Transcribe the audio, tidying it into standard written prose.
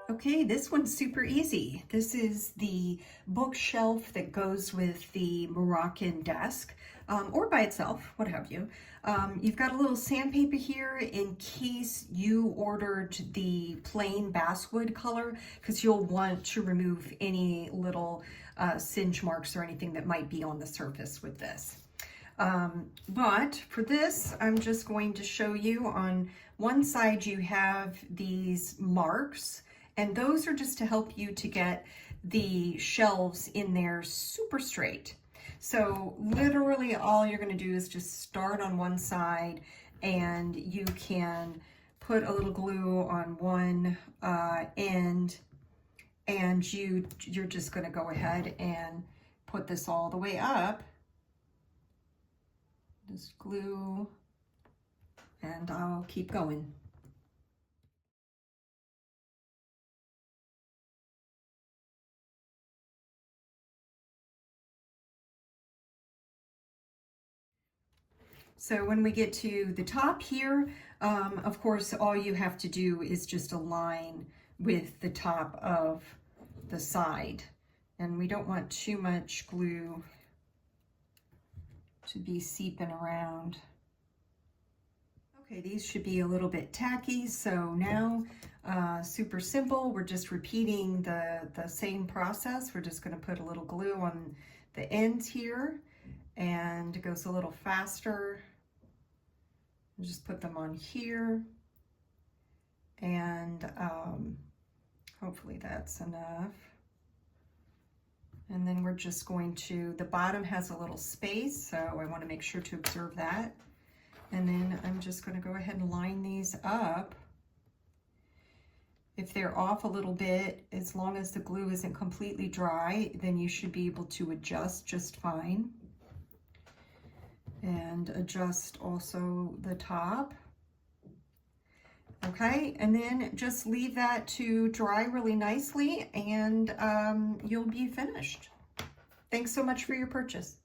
Okay, this one's super easy. This is the bookshelf that goes with the Moroccan desk, or by itself, what have you. You've got a little sandpaper here in case you ordered the plain basswood color, because you'll want to remove any little singe marks or anything that might be on the surface with this. But for this, I'm just going to show you on one side you have these marks, and those are just to help you to get the shelves in there super straight. So literally all you're going to do is just start on one side, and you can put a little glue on one end, and you're just going to go ahead and put this all the way up. Just glue, and I'll keep going. So when we get to the top here, of course, all you have to do is just align with the top of the side. And we don't want too much glue to be seeping around. Okay, these should be a little bit tacky, so now super simple. We're just repeating the same process. We're just going to put a little glue on the ends here, and it goes a little faster. Just put them on here, and hopefully that's enough. And then we're just going to, the bottom has a little space, so I want to make sure to observe that. And then I'm just going to go ahead and line these up. If they're off a little bit, as long as the glue isn't completely dry, then you should be able to adjust just fine. And adjust also the top. Okay, and then just leave that to dry really nicely, and you'll be finished. Thanks so much for your purchase.